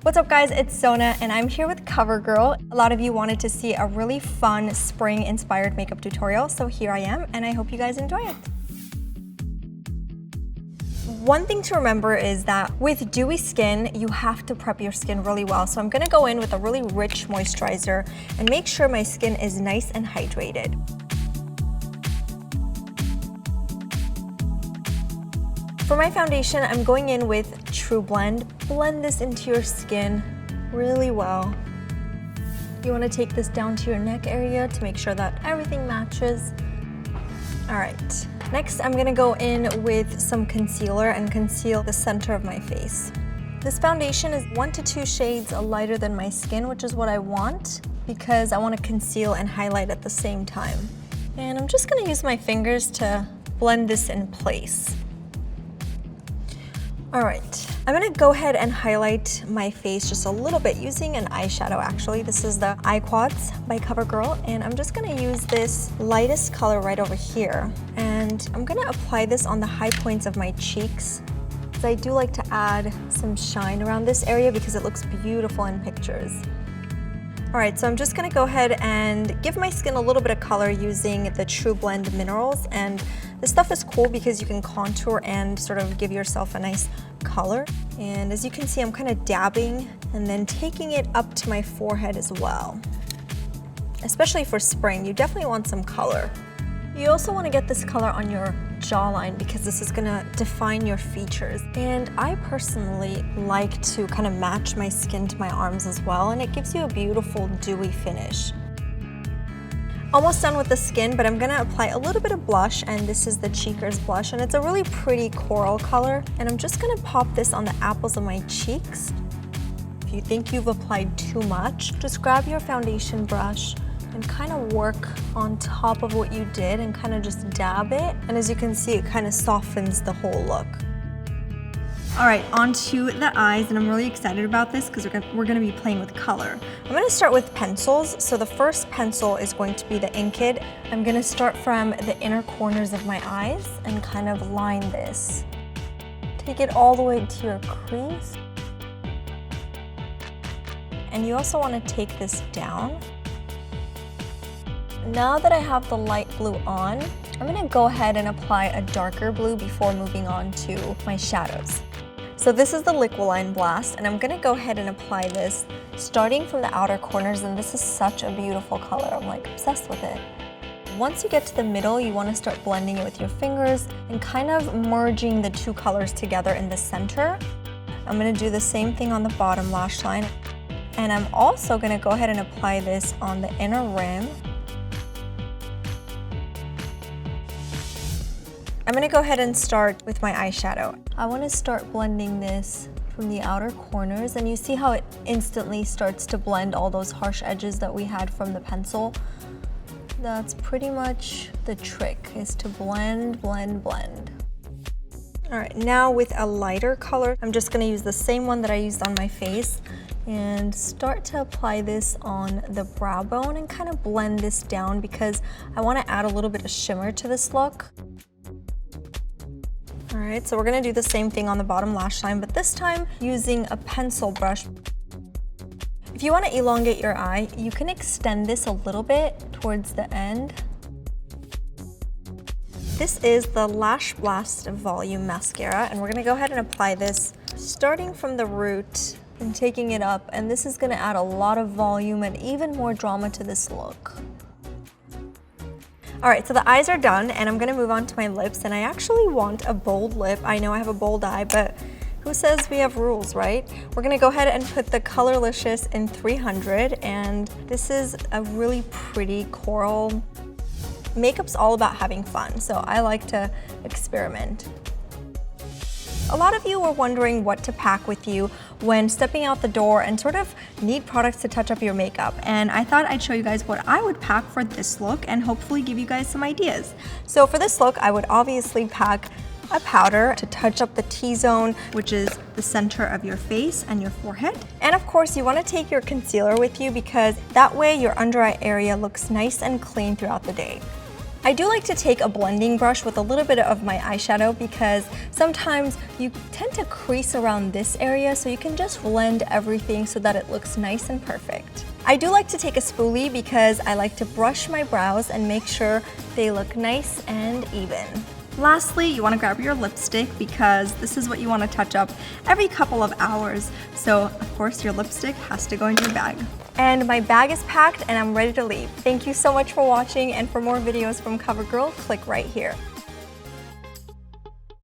What's up guys, it's Sona and I'm here with COVERGIRL. A lot of you wanted to see a really fun spring inspired makeup tutorial, so here I am and I hope you guys enjoy it. One thing to remember is that with dewy skin, you have to prep your skin really well. So I'm gonna go in with a really rich moisturizer and make sure my skin is nice and hydrated. For my foundation, I'm going in with True Blend. Blend this into your skin really well. You want to take this down to your neck area to make sure that everything matches. All right, next I'm gonna go in with some concealer and conceal the center of my face. This foundation is 1 to 2 shades lighter than my skin, which is what I want because I want to conceal and highlight at the same time. And I'm just gonna use my fingers to blend this in place. All right, I'm gonna go ahead and highlight my face just a little bit using an eyeshadow actually. This is the Eye Quads by COVERGIRL, and I'm just gonna use this lightest color right over here. And I'm gonna apply this on the high points of my cheeks. I do like to add some shine around this area because it looks beautiful in pictures. All right, so I'm just gonna go ahead and give my skin a little bit of color using the True Blend Minerals. And this stuff is cool because you can contour and sort of give yourself a nice color. And as you can see, I'm kind of dabbing and then taking it up to my forehead as well. Especially for spring, you definitely want some color. You also want to get this color on your jawline because this is gonna define your features. And I personally like to kind of match my skin to my arms as well, and it gives you a beautiful dewy finish. Almost done with the skin, but I'm gonna apply a little bit of blush, and this is the Cheekers blush, and it's a really pretty coral color. And I'm just gonna pop this on the apples of my cheeks. If you think you've applied too much, just grab your foundation brush and kind of work on top of what you did and kind of just dab it. And as you can see, it kind of softens the whole look. All right, onto the eyes, and I'm really excited about this because we're gonna be playing with color. I'm gonna start with pencils. So the first pencil is going to be the Inked. I'm gonna start from the inner corners of my eyes and kind of line this. Take it all the way to your crease. And you also wanna take this down. Now that I have the light blue on, I'm gonna go ahead and apply a darker blue before moving on to my shadows. So this is the Liquiline Blast, and I'm gonna go ahead and apply this starting from the outer corners, and this is such a beautiful color. I'm like obsessed with it. Once you get to the middle, you wanna start blending it with your fingers and kind of merging the two colors together in the center. I'm gonna do the same thing on the bottom lash line, and I'm also gonna go ahead and apply this on the inner rim. I'm gonna go ahead and start with my eyeshadow. I wanna start blending this from the outer corners, and you see how it instantly starts to blend all those harsh edges that we had from the pencil. That's pretty much the trick, is to blend, blend, blend. All right, now with a lighter color, I'm just gonna use the same one that I used on my face and start to apply this on the brow bone and kind of blend this down because I wanna add a little bit of shimmer to this look. All right, so we're gonna do the same thing on the bottom lash line, but this time using a pencil brush. If you wanna elongate your eye, you can extend this a little bit towards the end. This is the Lash Blast Volume Mascara, and we're gonna go ahead and apply this starting from the root and taking it up, and this is gonna add a lot of volume and even more drama to this look. All right, so the eyes are done, and I'm gonna move on to my lips, and I actually want a bold lip. I know I have a bold eye, but who says we have rules, right? We're gonna go ahead and put the Colorlicious in 300, and this is a really pretty coral. Makeup's all about having fun, so I like to experiment. A lot of you were wondering what to pack with you when stepping out the door and sort of need products to touch up your makeup. And I thought I'd show you guys what I would pack for this look and hopefully give you guys some ideas. So for this look, I would obviously pack a powder to touch up the T-zone, which is the center of your face and your forehead. And of course, you want to take your concealer with you because that way your under eye area looks nice and clean throughout the day. I do like to take a blending brush with a little bit of my eyeshadow because sometimes you tend to crease around this area, so you can just blend everything so that it looks nice and perfect. I do like to take a spoolie because I like to brush my brows and make sure they look nice and even. Lastly, you want to grab your lipstick because this is what you want to touch up every couple of hours. So of course your lipstick has to go in your bag. And my bag is packed and I'm ready to leave. Thank you so much for watching, and for more videos from CoverGirl, click right here.